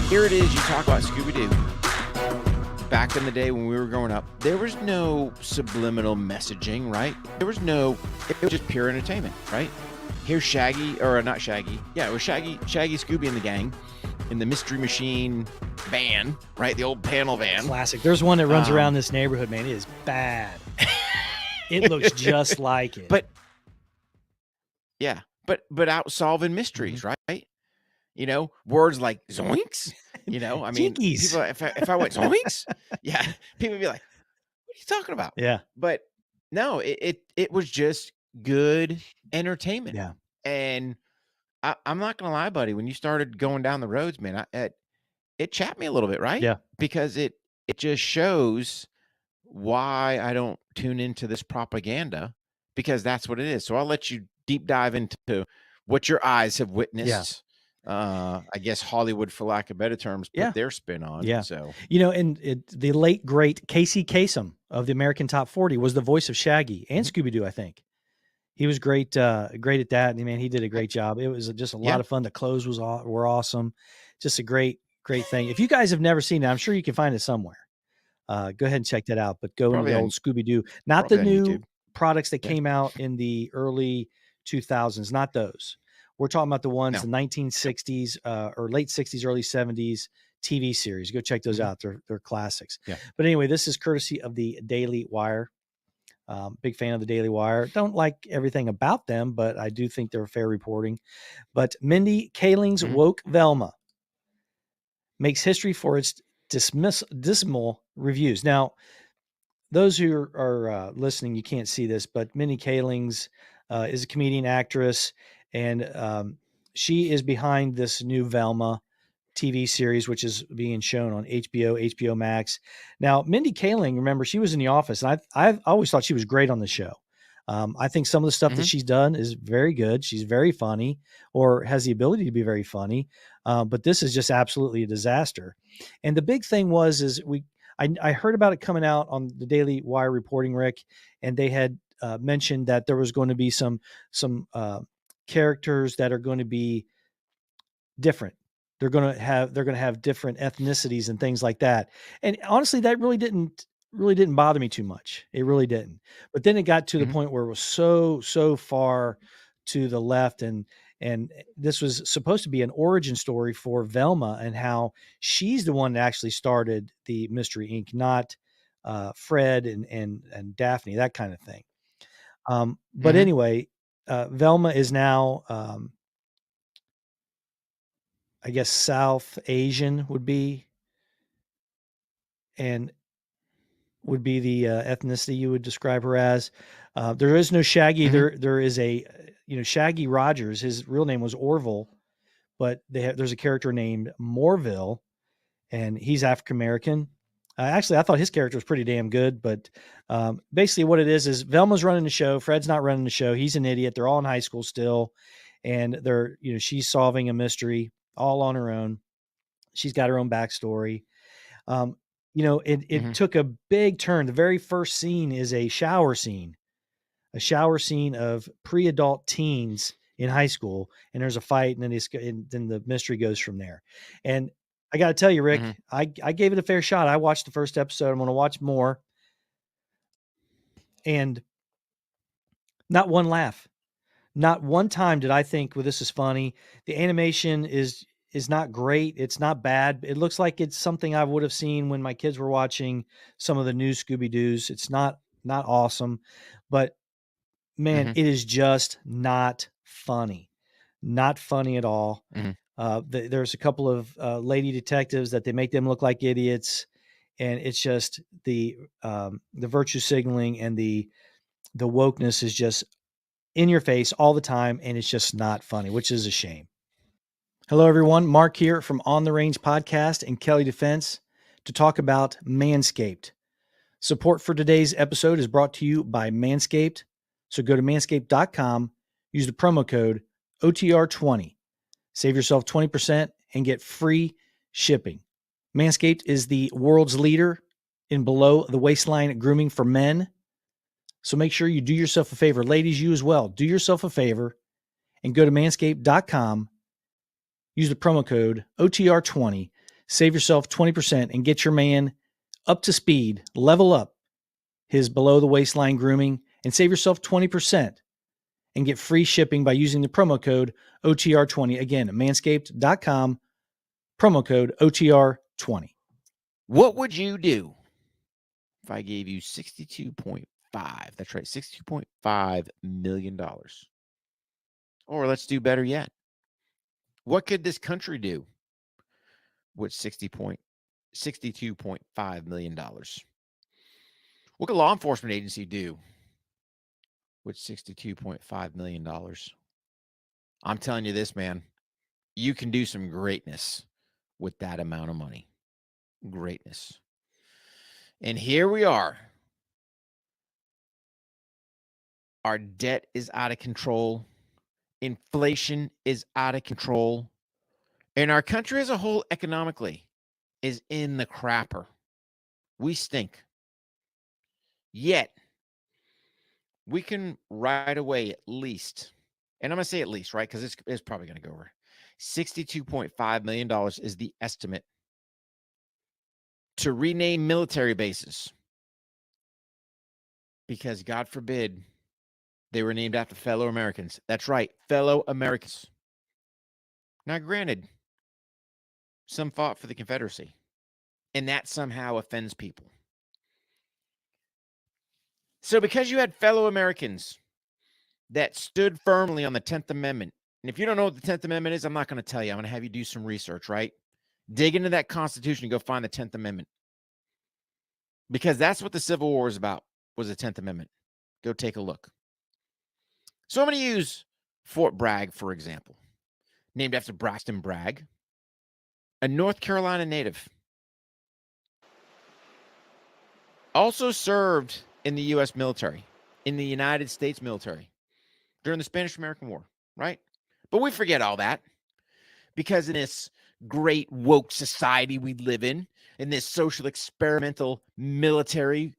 Here it is. You talk about Scooby-Doo. Back in the day when we were growing up, there was no subliminal messaging, right? It was just pure entertainment, right? Here's Shaggy, or not Shaggy. Yeah, it was Shaggy, Scooby and the gang in the Mystery Machine van, right? The old panel van. Classic. There's one that runs around this neighborhood, man. It is bad. It looks just like it. But out solving mysteries, right? You know, words like zoinks. You know, I mean, people, if I went zoinks, yeah, people would be like, "What are you talking about?" Yeah. But no, it was just good entertainment. Yeah. And I'm not gonna lie, buddy. When you started going down the roads, man, it chapped me a little bit, right? Yeah. Because it just shows why I don't tune into this propaganda, because that's what it is. So I'll let you deep dive into what your eyes have witnessed. I guess Hollywood, for lack of better terms, put their spin on. Yeah. So, you know, and the late great Casey Kasem of the American Top 40 was the voice of Shaggy and Scooby-Doo, I think. He was great at that. And man, he did a great job. It was just a lot of fun. The clothes were awesome. Just a great thing. If you guys have never seen it, I'm sure you can find it somewhere. Go ahead and check that out. But go into the old Scooby-Doo, not the new products that came out in the early 2000s, not those. We're talking about the ones, the 1960s or late 60s, early 70s TV series. Go check those out. They're classics. Yeah. But anyway, this is courtesy of the Daily Wire. Big fan of the Daily Wire. Don't like everything about them, but I do think they're fair reporting. But Mindy Kaling's Woke Velma makes history for its dismal reviews. Now, those who are listening, you can't see this, but Mindy Kaling's is a comedian, actress, and she is behind this new Velma TV series, which is being shown on HBO Max. Now, Mindy Kaling, remember, she was in The Office, and I've always thought she was great on the show. I think some of the stuff that she's done is very good. She's very funny, or has the ability to be very funny. But this is just absolutely a disaster. And the big thing I heard about it coming out on the Daily Wire reporting, Rick, and they had mentioned that there was going to be some characters that are going to be different. They're going to have different ethnicities and things like that. And honestly, that really didn't bother me too much. It really didn't. But then it got to the point where it was so far to the left, and this was supposed to be an origin story for Velma and how she's the one that actually started the Mystery Inc., not Fred and Daphne, that kind of thing. But anyway, Velma is now, I guess, South Asian would be the ethnicity you would describe her as. There is no Shaggy. There is Shaggy Rogers. His real name was Orville, but there's a character named Morville, and he's African-American. Actually, I thought his character was pretty damn good, but basically what it is Velma's running the show. Fred's not running the show. He's an idiot. They're all in high school still. And she's solving a mystery all on her own. She's got her own backstory. It took a big turn. The very first scene is a shower scene of pre-adult teens in high school. And there's a fight, and then the mystery goes from there. And I got to tell you, Rick, I gave it a fair shot. I watched the first episode. I'm going to watch more. And not one laugh. Not one time did I think, well, this is funny. The animation is not great. It's not bad. It looks like it's something I would have seen when my kids were watching some of the new Scooby-Doos. It's not awesome, but man, it is just not funny. Not funny at all. There's a couple of lady detectives that they make them look like idiots, and it's just the virtue signaling and the wokeness is just in your face all the time, and it's just not funny, which is a shame. Hello, everyone. Mark here from On the Range Podcast and Kelley Defense to talk about Manscaped. Support for today's episode is brought to you by Manscaped. So go to manscaped.com, use the promo code OTR20. Save yourself 20% and get free shipping. Manscaped is the world's leader in below the waistline grooming for men. So make sure you do yourself a favor. Ladies, you as well. Do yourself a favor and go to manscaped.com. Use the promo code OTR20. Save yourself 20% and get your man up to speed, level up his below the waistline grooming, and save yourself 20% and get free shipping by using the promo code OTR20. Again, manscaped.com, promo code OTR20. What would you do if I gave you 62.5? That's right, $62.5 million. Or let's do better yet. What could this country do with $62.5 million? What could law enforcement agency do with $62.5 million? I'm telling you this, man. You can do some greatness with that amount of money. Greatness. And here we are. Our debt is out of control. Inflation is out of control. And our country as a whole, economically, is in the crapper. We stink. Yet, we can right away at least, and I'm going to say at least, right? Because it's probably going to go over. $62.5 million is the estimate to rename military bases. Because God forbid they were named after fellow Americans. That's right, fellow Americans. Now, granted, some fought for the Confederacy, and that somehow offends people. So because you had fellow Americans that stood firmly on the 10th Amendment, and if you don't know what the 10th Amendment is, I'm not going to tell you. I'm going to have you do some research, right? Dig into that Constitution and go find the 10th Amendment. Because that's what the Civil War was about, was the 10th Amendment. Go take a look. So I'm going to use Fort Bragg, for example, named after Braxton Bragg, a North Carolina native. Also served in the U.S. military, in the United States military, during the Spanish-American War, right? But we forget all that because in this great woke society we live in this social experimental military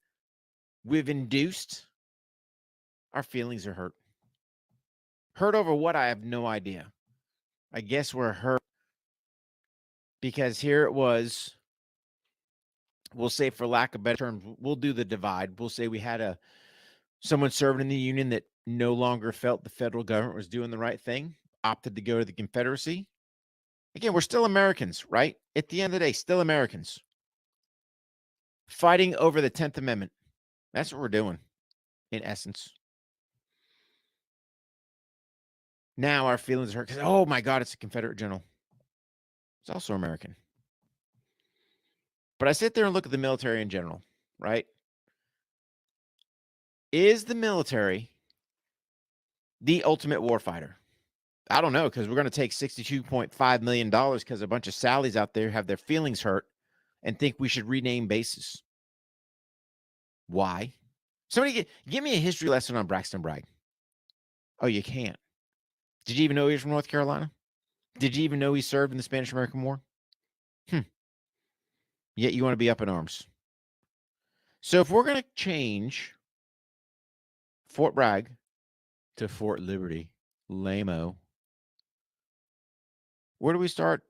we've induced, our feelings are hurt. Hurt over what? I have no idea. I guess we're hurt because here it was, we'll say for lack of better terms, we'll do the divide. We'll say we had someone serving in the Union that no longer felt the federal government was doing the right thing, opted to go to the Confederacy. Again, we're still Americans, right? At the end of the day, still Americans. Fighting over the 10th Amendment. That's what we're doing, in essence. Now our feelings hurt because, oh my God, it's a Confederate general. It's also American. But I sit there and look at the military in general, right? Is the military the ultimate warfighter? I don't know, because we're going to take $62.5 million because a bunch of Sallies out there have their feelings hurt and think we should rename bases. Why? Somebody give me a history lesson on Braxton Bragg. Oh, you can't. Did you even know he was from North Carolina? Did you even know he served in the Spanish-American War? Yet you want to be up in arms. So if we're going to change Fort Bragg to Fort Liberty, lame-o, where do we start?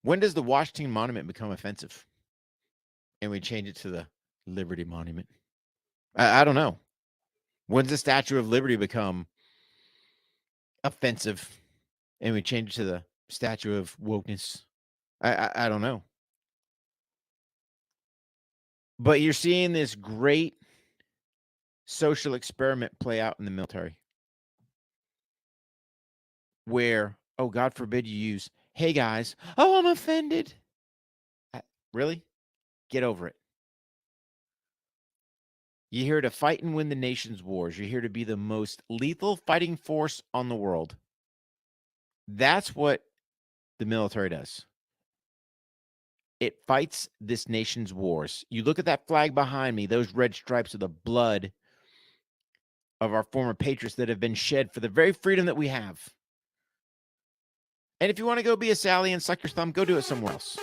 When does the Washington Monument become offensive? And we change it to the Liberty Monument. I don't know. When's the Statue of Liberty become offensive? And we change it to the Statue of Wokeness. I don't know. But you're seeing this great social experiment play out in the military. Where, oh, God forbid you use, hey, guys, oh, I'm offended. Really? Get over it. You're here to fight and win the nation's wars. You're here to be the most lethal fighting force on the world. That's what the military does. It fights this nation's wars. You look at that flag behind me, those red stripes are the blood of our former patriots that have been shed for the very freedom that we have. And if you want to go be a Sally and suck your thumb, go do it somewhere else.